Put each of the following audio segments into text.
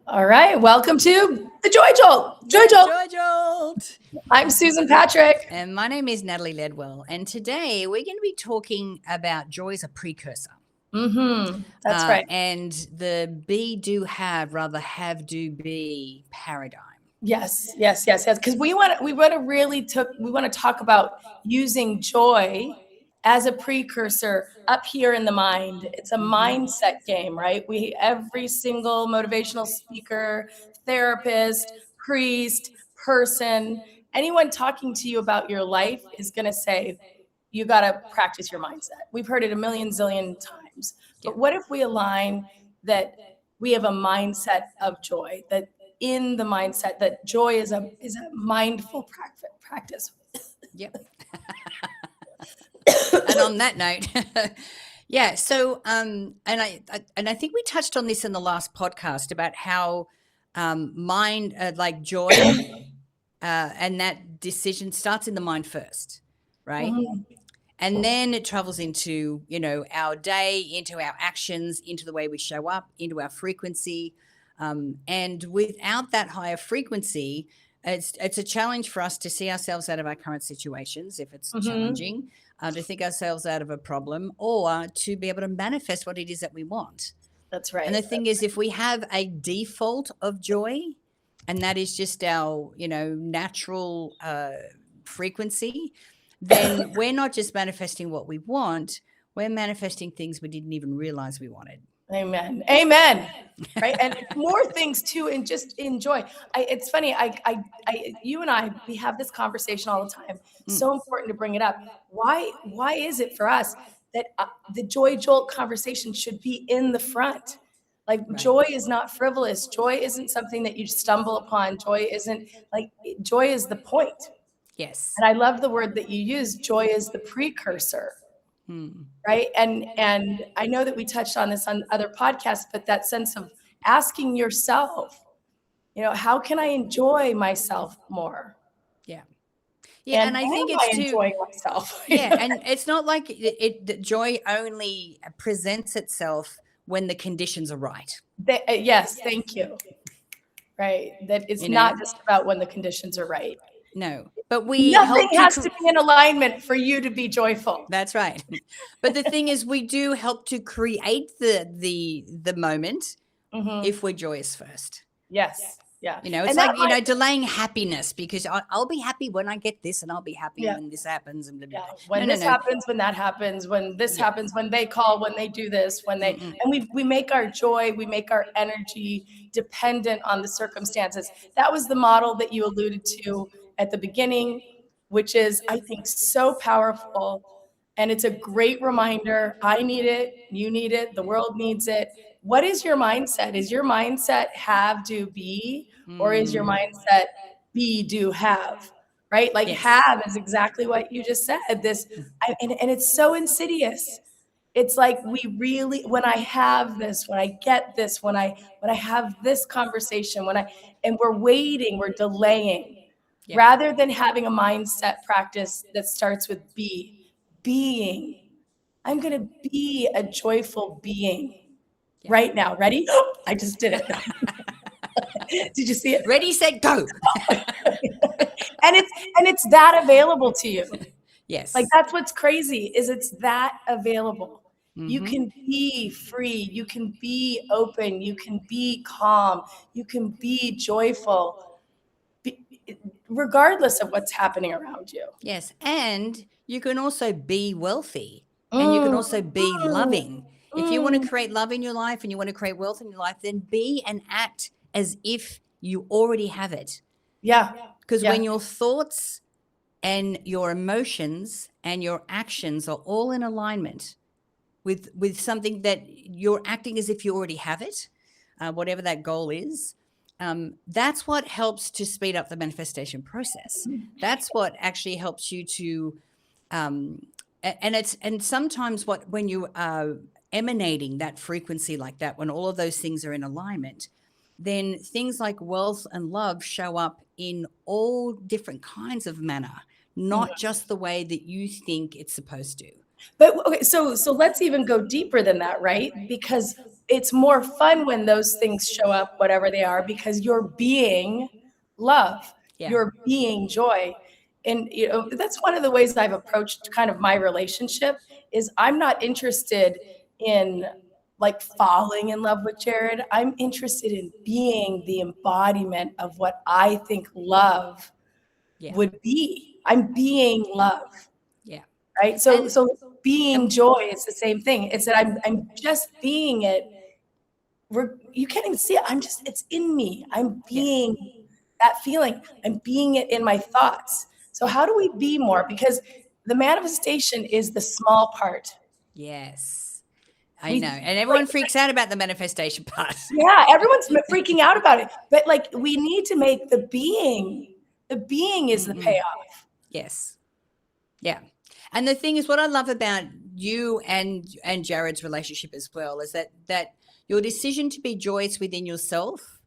All right, welcome to the Joy Jolt. Joy Jolt. Joy Jolt. I'm Susan Patrick. And my name is Natalie Ledwell. And today we're going to be talking about joy as a precursor. That's right. And the be, do, have, rather have, do, be paradigm. Yes. Because we want to talk about using joy as a precursor up here in the mind. It's a mindset game, right? Every single motivational speaker, therapist, priest, person, anyone talking to you about your life is going to say, you got to practice your mindset. We've heard it a million zillion times. But what if we align that we have a mindset of joy, that in the mindset that joy is a mindful practice. Yep. And on that note, yeah. So, and I think we touched on this in the last podcast about how mind, like joy, and that decision starts in the mind first, right? And then it travels into, our day, into our actions, into the way we show up, into our frequency. And without that higher frequency, it's a challenge for us to see ourselves out of our current situations, if it's challenging, to think ourselves out of a problem, or to be able to manifest what it is that we want. That's right. And the thing is, if we have a default of joy, and that is just our, natural frequency, then we're not just manifesting what we want, we're manifesting things we didn't even realize we wanted. Amen. Right. And more things too, and just enjoy. It's funny. You and I, we have this conversation all the time. So important to bring it up. Why is it for us that the Joy Jolt conversation should be in the front? Like joy is not frivolous. Joy isn't something that you stumble upon. Joy is the point. Yes. And I love the word that you use. Joy is the precursor. Right. And I know that we touched on this on other podcasts, but that sense of asking yourself, how can I enjoy myself more? Yeah. And I think it's enjoying myself. Yeah. And it's not like that joy only presents itself when the conditions are right. Yes. Thank you. Right. That it's not just about when the conditions are right. No, but nothing has to be in alignment for you to be joyful. That's right. But the thing is, we do help to create the moment if we're joyous first. Yes. Yeah. It's like, delaying happiness, because I'll be happy when I get this, and I'll be happy when this happens. And blah, blah, blah. When this happens, when that happens, when this happens, when they call, when they do this, when they, and we make our joy, we make our energy dependent on the circumstances. That was the model that you alluded to at the beginning, which is, I think, so powerful. And it's a great reminder. I need it. You need it. The world needs it. What is your mindset? Is your mindset have, do, be, or is your mindset be, do, have? Right? Like have is exactly what you just said. And it's so insidious. It's like when I have this, when I get this, when I have this conversation, and we're waiting, we're delaying. Yeah. Rather than having a mindset practice that starts with being. I'm going to be a joyful being right now. Ready? I just did it. Did you see it? Ready, set, go. and it's that available to you. Yes. Like that's what's crazy, is it's that available. You can be free. You can be open. You can be calm. You can be joyful, regardless of what's happening around you. Yes. And you can also be wealthy, and you can also be loving. If you want to create love in your life and you want to create wealth in your life, then be and act as if you already have it. Yeah. Because when your thoughts and your emotions and your actions are all in alignment with something that you're acting as if you already have it, whatever that goal is, that's what helps to speed up the manifestation process. That's what actually helps you to, and sometimes when you are emanating that frequency like that, when all of those things are in alignment, then things like wealth and love show up in all different kinds of manner, not just the way that you think it's supposed to. But okay, so let's even go deeper than that, right? Because it's more fun when those things show up, whatever they are, because you're being love, Yeah. you're being joy. And that's one of the ways I've approached kind of my relationship is I'm not interested in like falling in love with Jared. I'm interested in being the embodiment of what I think love Yeah. would be. I'm being love, Yeah. right? So being and joy is the same thing. It's that I'm just being it. You can't even see it. It's in me. I'm yeah. being that feeling. I'm being it in my thoughts. So how do we be more? Because the manifestation is the small part. Yes. I We know. And everyone freaks out about the manifestation part. Yeah, everyone's freaking out about it. But like we need to make the being is the payoff. Yes. Yeah. And the thing is, what I love about you and Jared's relationship as well is that your decision to be joyous within yourself,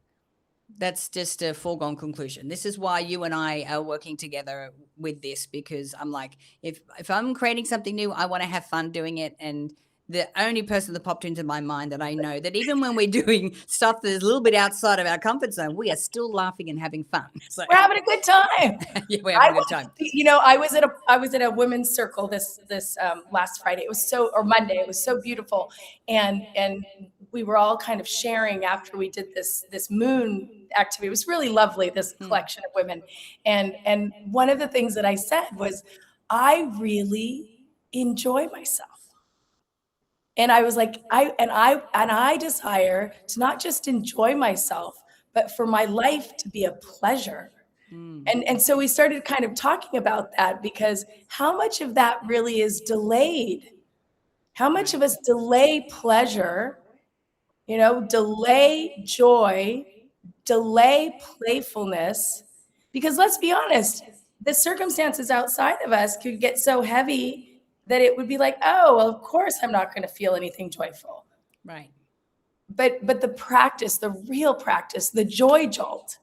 that's just a foregone conclusion. This is why you and I are working together with this, because I'm like, if I'm creating something new, I want to have fun doing it. And the only person that popped into my mind that I know that even when we're doing stuff that is a little bit outside of our comfort zone, we are still laughing and having fun. So We're having a good time. yeah, we're having a good time. I was at a women's circle this last Friday. It was or Monday. It was so beautiful, and we were all kind of sharing after we did this moon activity. It was really lovely. This collection of women, and one of the things that I said was, I really enjoy myself. And I was like, I desire to not just enjoy myself, but for my life to be a pleasure. And so we started kind of talking about that, because how much of that really is delayed? How much of us delay pleasure, delay joy, delay playfulness? Because let's be honest, the circumstances outside of us could get so heavy that it would be like, oh, well, of course I'm not going to feel anything joyful. Right. But the practice, the real practice, the joy jolt.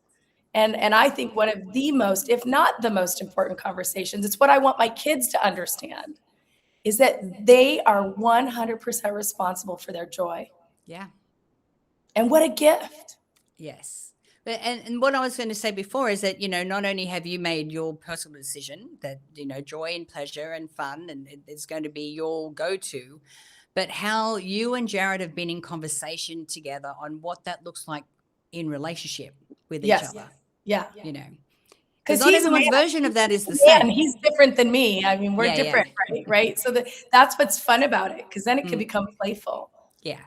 And I think one of the most, if not the most important conversations, it's what I want my kids to understand, is that they are 100% responsible for their joy. Yeah. And what a gift. Yes. But, and what I was going to say before is that, not only have you made your personal decision that, joy and pleasure and fun, and it's going to be your go-to, but how you and Jared have been in conversation together on what that looks like in relationship with each other. Yeah. Because not everyone's version of that is the same. He's different than me. I mean, we're different, right? So that's what's fun about it, because then it can become playful. Yeah.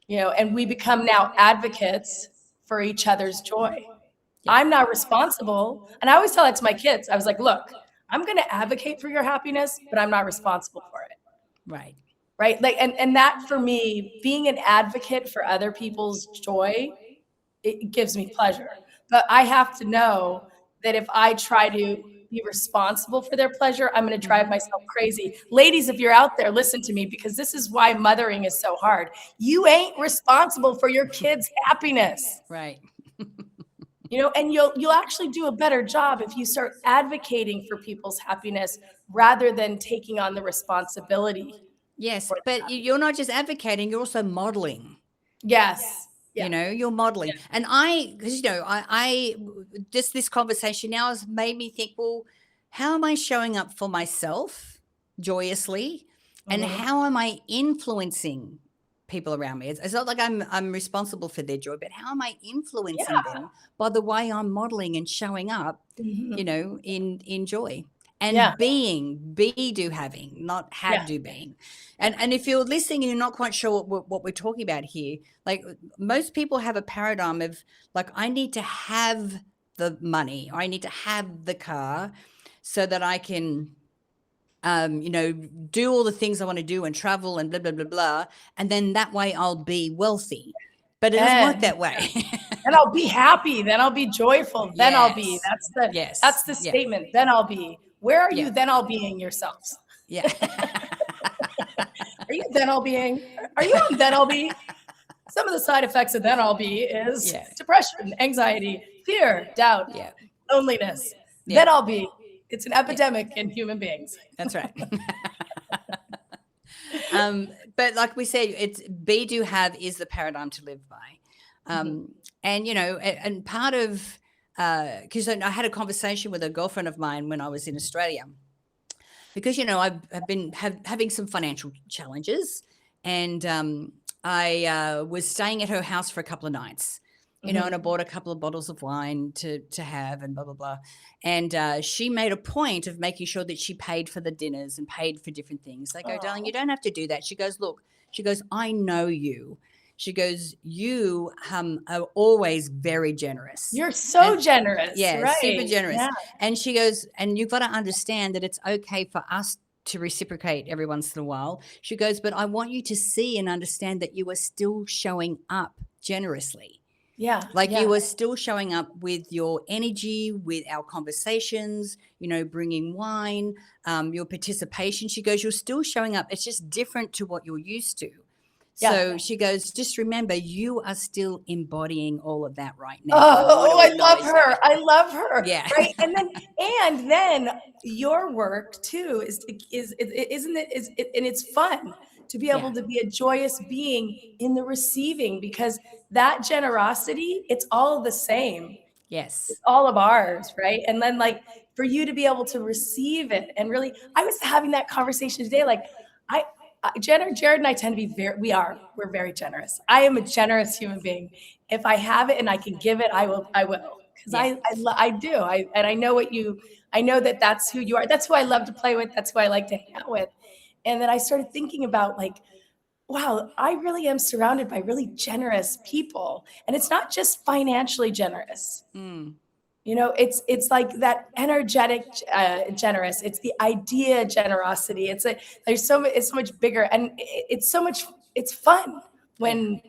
And we become now advocates for each other's joy. Yeah. I'm not responsible. And I always tell that to my kids. I was like, look, I'm going to advocate for your happiness, but I'm not responsible for it. Right. Right. Like, and that for me, being an advocate for other people's joy, it gives me pleasure. But I have to know that if I try to be responsible for their pleasure, I'm going to drive myself crazy. Ladies, if you're out there, listen to me, because this is why mothering is so hard. You ain't responsible for your kids' happiness. Right. And you'll actually do a better job if you start advocating for people's happiness rather than taking on the responsibility. Yes, but you're not just advocating, you're also modeling. Yes. Yeah. You're modeling. Yeah. And I just this conversation now has made me think, well, how am I showing up for myself joyously? And how am I influencing people around me? It's not like I'm responsible for their joy, but how am I influencing them by the way I'm modeling and showing up, in joy? And do having, not have do being. And if you're listening and you're not quite sure what we're talking about here, like most people have a paradigm of like, I need to have the money, or I need to have the car so that I can, do all the things I want to do and travel and blah, blah, blah, blah. And then that way I'll be wealthy. But it doesn't work that way. Then I'll be happy. Then I'll be joyful. Then I'll be. That's the statement. Then I'll be. Where are you then all being yourselves? Yeah. Are you then all being? Are you on then all be? Some of the side effects of then all be is depression, anxiety, fear, doubt, loneliness. Then all be. It's an epidemic in human beings. That's right. but like we said, it's be, do, have is the paradigm to live by. Mhm. And and part of because I had a conversation with a girlfriend of mine when I was in Australia, because I've been having some financial challenges, and I was staying at her house for a couple of nights, and I Mhm. bought a couple of bottles of wine to have, and blah blah blah. And she made a point of making sure that she paid for the dinners and paid for different things. I go, darling, you Oh, don't have to do that. She goes, look, she goes, I know you. She goes, you are always very generous. you're so And generous, yeah, super right? generous. Yeah. And she goes, and you've got to understand that it's okay for us to reciprocate every once in a while. She goes, but I want you to see and understand that you are still showing up generously. Yeah. Like Yeah. you are still showing up with your energy, with our conversations, bringing wine, your participation. She goes, you're still showing up. It's just different to what you're used to. Yeah. So she goes, just remember, you are still embodying all of that right now. And I want Oh, to I love acknowledge her. that. I love her. Yeah. Right. And then your work too isn't it is it, and it's fun to be Yeah. able to be a joyous being in the receiving, because that generosity, it's all the same. Yes. It's all of ours, right? And then, like, for you to be able to receive it and really, I was having that conversation today. Like, I, Jared and I tend to be we're very generous. I am a generous human being. If I have it and I can give it, I will, because Yeah. I do. And I know I know that that's who you are. That's who I love to play with. That's who I like to hang out with. And then I started thinking about, like, wow, I really am surrounded by really generous people. And it's not just financially generous. Mm. It's like that energetic, generous. It's the idea generosity. It's so much bigger, and it's fun Yeah. when,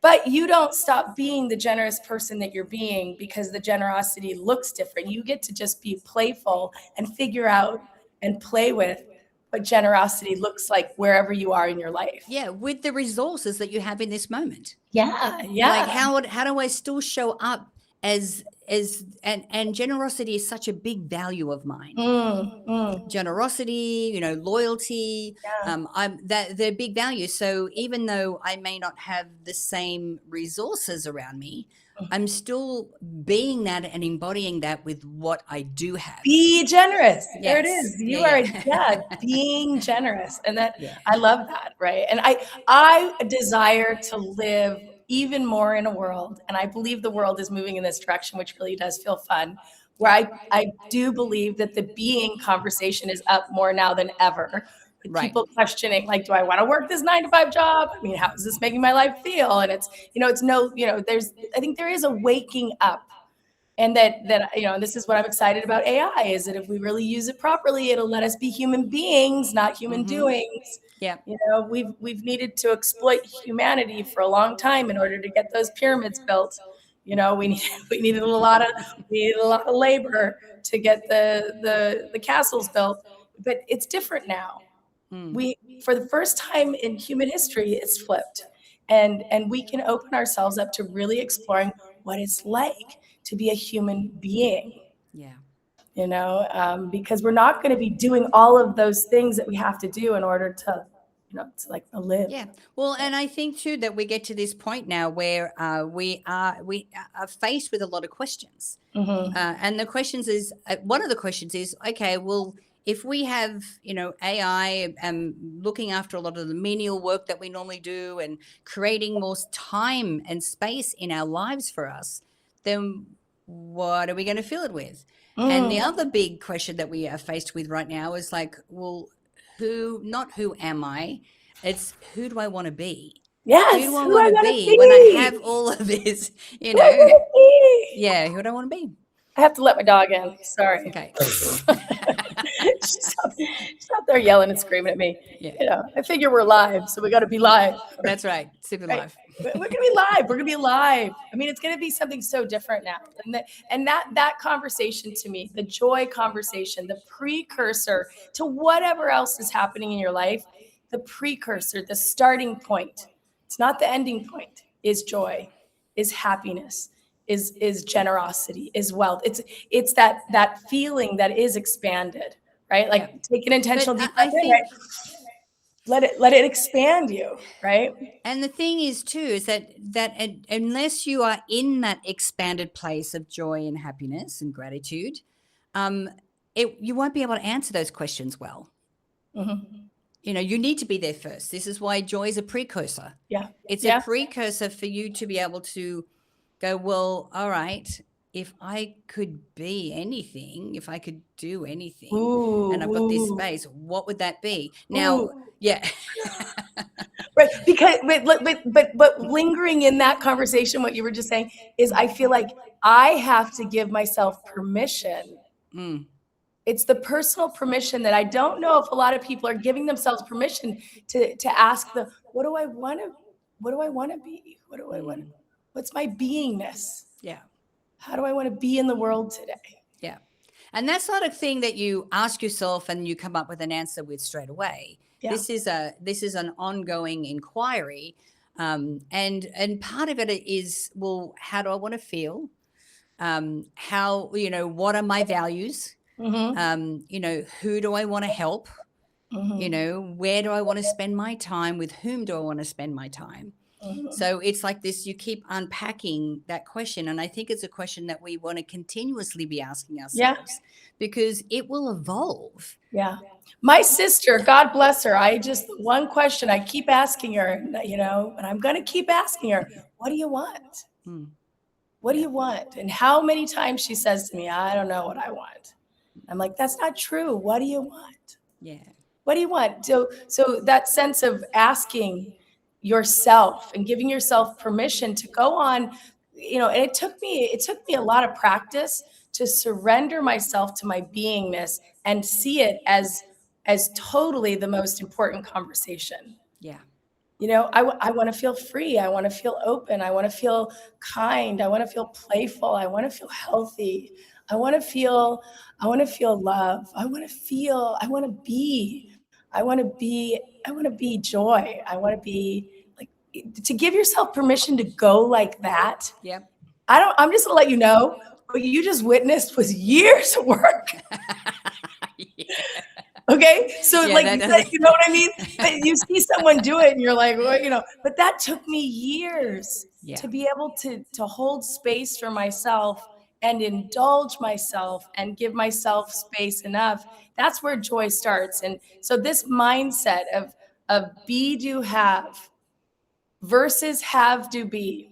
but you don't stop being the generous person that you're being because the generosity looks different. You get to just be playful and figure out and play with what generosity looks like wherever you are in your life. Yeah. With the resources that you have in this moment. Yeah, Like yeah. how do I still show up and generosity is such a big value of mine. Mm. Generosity, loyalty, Yeah. I'm that they're big values. So even though I may not have the same resources around me, I'm still being that and embodying that with what I do have. Be generous. There it Yes. is. Yeah, You are, yeah. yeah, being generous. And that, Yeah. I love that, right? And I desire to live even more in a world, and I believe the world is moving in this direction, which really does feel fun, where Yeah. I do believe that the being conversation is up more now than ever. With Right. people questioning, like, do I want to work this 9 to 5 job? I mean, how is this making my life feel? And it's no, I think there is a waking up, and that this is what I'm excited about AI, is that if we really use it properly, it'll let us be human beings, not human Mm-hmm. doings. Yeah. We've needed to exploit humanity for a long time in order to get those pyramids built. We need we needed a lot of labor to get the castles built, but it's different now. Mm. We For the first time in human history, it's flipped, and we can open ourselves up to really exploring what it's like to be a human being, Yeah. because we're not going to be doing all of those things that we have to do in order to like to live. Yeah. Well, and I think too that we get to this point now where we are faced with a lot of questions. Hmm. And the questions is one of the questions is, okay, well, if we have AI looking after a lot of the menial work that we normally do and creating more time and space in our lives for us, then what are we going to fill it with? And the Mm. other big question that we are faced with right now is like, well, not who am I? It's who do I want to be? Who do Yes, I who want I to want to be when I be. have all of this, you Who I know? want to be. Yeah, who do I want to be? I have to let my dog in. Sorry. Okay. She's out there yelling and screaming at me. Yeah, I figure we're live, so we got to be live. that's right. Super Right? live. We're gonna be live. We're gonna be live. I mean, it's gonna be something so different now. And that conversation, to me, the joy conversation, the precursor to whatever else is happening in your life, the precursor, the starting point. It's not the ending point. Is joy, is happiness, is generosity, is wealth. It's that feeling that is expanded, right? Yeah. Like take an But intentional I, deep I breath in, right? think let it expand you, right? And the thing is too is that unless you are in that expanded place of joy and happiness and gratitude, um, you won't be able to answer those questions well. Mm-hmm. You need to be there first. This is why joy is a precursor. Yeah. It's a Yeah. precursor for you to be able to go, well, all right, if I could be anything, if I could do anything, and I've got this Ooh, space, what would that be? Now, ooh. yeah. Right, because but lingering in that conversation, what you were just saying is, I feel like I have to give myself permission. Mm, It's the personal permission that I don't know if a lot of people are giving themselves permission to ask what do I want to, what do I want to be? What do I want? mm, What's my beingness? yeah. How do I want to be in the world today? Yeah. And that's not a thing that you ask yourself and you come up with an answer with straight away. Yeah. This is an ongoing inquiry. And part of it is, well, how do I want to feel? How, what are my values? Mm-hmm. Who do I want to help? Mm-hmm. Where do I want to spend my time? With whom do I want to spend my time? Mm-hmm. So it's like this, you keep unpacking that question. And I think it's a question that we want to continuously be asking Yeah. ourselves because it will evolve. Yeah. My sister, God bless her, one question I keep asking her, and I'm going to keep asking her, what do you want? Hmm. What do Yeah. you want? And how many times she says to me, I don't know what I want. I'm like, that's not true. What do you want? Yeah. What do you want? So that sense of asking yourself and giving yourself permission to go on, and it took me a lot of practice to surrender myself to my beingness and see it as totally the most important conversation. Yeah. I want to feel free. I want to feel open. I want to feel kind. I want to feel playful. I want to feel healthy. I want to feel, I want to feel love. I want to feel, I want to be, I want to be, I want to be joy. I want to be like, to give yourself permission to go like that. Yep. I'm just gonna let you know what you just witnessed was years of work. Yeah. Okay. So Yeah, like, that doesn't. you know what I mean? But you see someone do it and you're like, well, but that took me years Yeah. to be able to hold space for myself and indulge myself and give myself space enough. That's where joy starts. And so this mindset of be, do, have versus have, do, be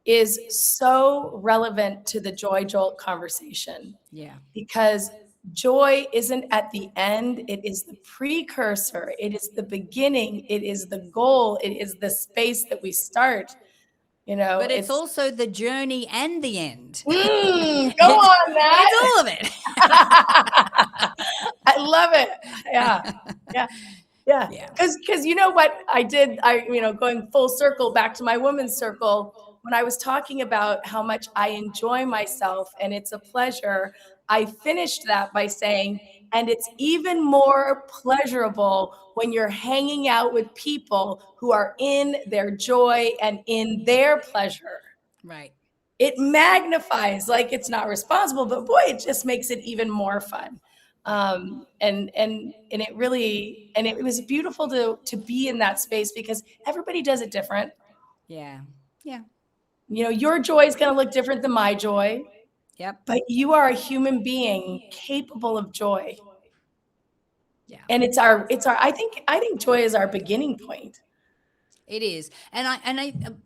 is so relevant to the Joy Jolt conversation. Yeah. Because joy isn't at the end, it is the precursor, it is the beginning, it is the goal, it is the space that we start. But it's It's also the journey and the end. go it's, on, Matt. it's all of it. I love it. Yeah. Yeah. Yeah. Yeah. Because you know what I did, going full circle back to my women's circle, when I was talking about how much I enjoy myself and it's a pleasure, I finished that by saying, and it's even more pleasurable when you're hanging out with people who are in their joy and in their pleasure. Right. It magnifies, like, it's not responsible, but boy, it just makes it even more fun. And it really, and it was beautiful to be in that space because everybody does it different. Yeah. Yeah. Your joy is going to look different than my joy, Yep. but you are a human being capable of joy. Yeah. And I think joy is our beginning point. It is. And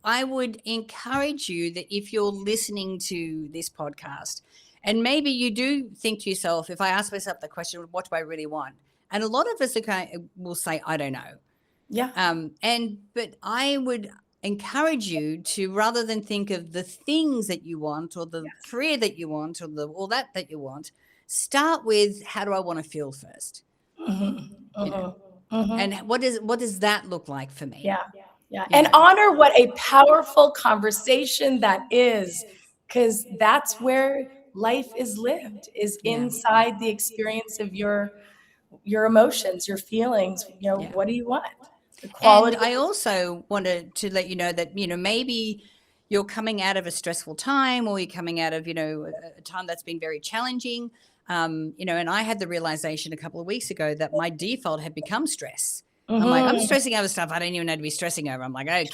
I would encourage you that if you're listening to this podcast and maybe you do think to yourself, if I ask myself the question, what do I really want? And a lot of us will say, I don't know. Yeah. But I would encourage you to, rather than think of the things that you want or the career that you want or all that you want, start with, how do I want to feel first? And what does that look like for me? Yeah. Yeah. And honor what a powerful conversation that is, because that's where life is lived, is inside the experience of your emotions, your feelings. What do you want? The quality. And I also wanted to let you know that, maybe you're coming out of a stressful time or you're coming out of, a time that's been very challenging. And I had the realization a couple of weeks ago that my default had become stress. I'm Mhm. stressing over stuff I don't even know to be stressing over. I'm like, okay,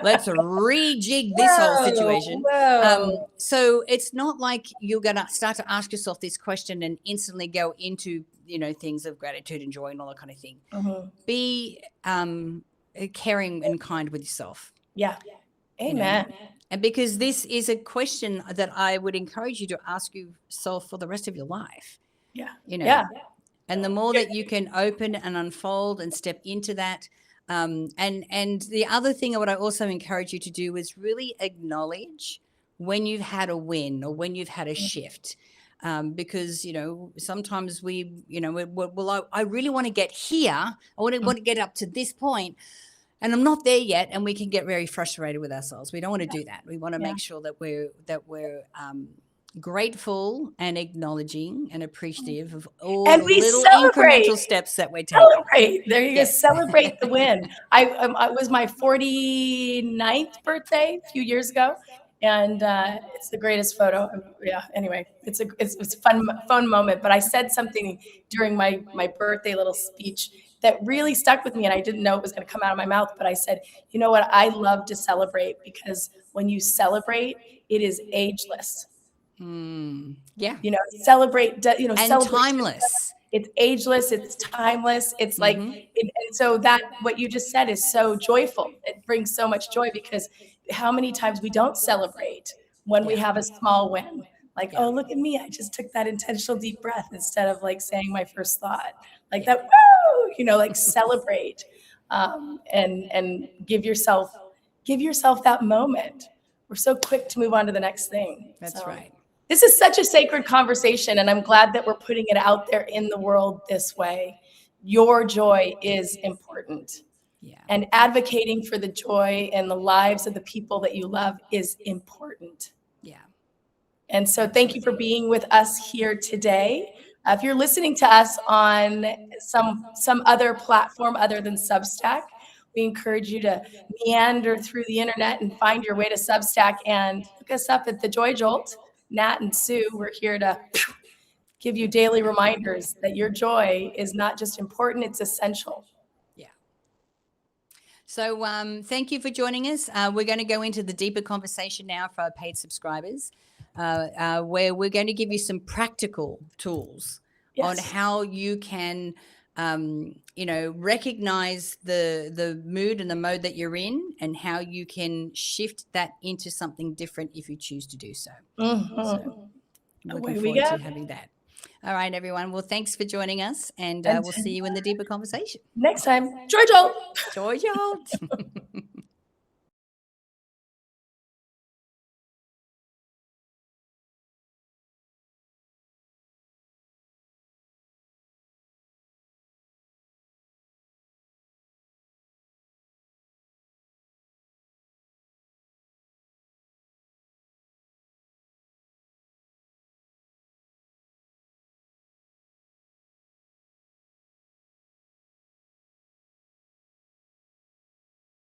let's rejig this whole Whoa, situation. whoa. So it's not like you're going to start to ask yourself this question and instantly go into, things of gratitude and joy and all that kind of thing. Mhm. Be caring and kind with yourself. Yeah. you know Amen. and because this is a question that I would encourage you to ask yourself for the rest of your life. Yeah. you know Yeah. and the more that you can open and unfold and step into that, and the other thing what I also encourage you to do is really acknowledge when you've had a win or when you've had a shift, because sometimes I really want to get here, I want to get up to this point, and I'm not there yet, and we can get very frustrated with ourselves. We don't want to do that. We want to Yeah. make sure that we're grateful and acknowledging and appreciative of all And the we little celebrate. incremental steps that we're taking. Celebrate. There you go. Yes. Celebrate the win. I was my 49th birthday a few years ago, and it's the greatest photo. Yeah. Anyway, it's a fun moment. But I said something during my birthday little speech that really stuck with me, and I didn't know it was going to come out of my mouth. But I said, you know what? I love to celebrate because when you celebrate, it is ageless. Yeah. Celebrate. And Celebrate. timeless. It's ageless, it's timeless. It's like, Mm-hmm. and so that what you just said is so joyful. It brings so much joy because how many times we don't celebrate when we Yeah. have a small win? Like, Yeah. oh, look at me. I just took that intentional deep breath instead of like saying my first thought. Like Yeah. that, woo, like celebrate, and give yourself that moment. We're so quick to move on to the next thing. That's So right. this is such a sacred conversation, and I'm glad that we're putting it out there in the world this way. Your joy is important, Yeah. and advocating for the joy in the lives of the people that you love is important. Yeah. And so thank you for Absolutely. being with us here today. If you're listening to us on some other platform other than Substack, we encourage you to meander through the internet and find your way to Substack and look us up at the Joy Jolt. Nat and Sue, we're here to give you daily reminders that your joy is not just important, it's essential. Yeah. So thank you for joining us. We're going to go into the deeper conversation now for our paid subscribers, where we're going to give you some practical tools on Yes. how you can, recognize the mood and the mode that you're in, and how you can shift that into something different if you choose to do so. Mm-hmm. So looking Away we forward go. to having that. All right, everyone. Well, thanks for joining us, and we'll see you in the deeper conversation. Next time, Joy Jolt. Joy Jolt.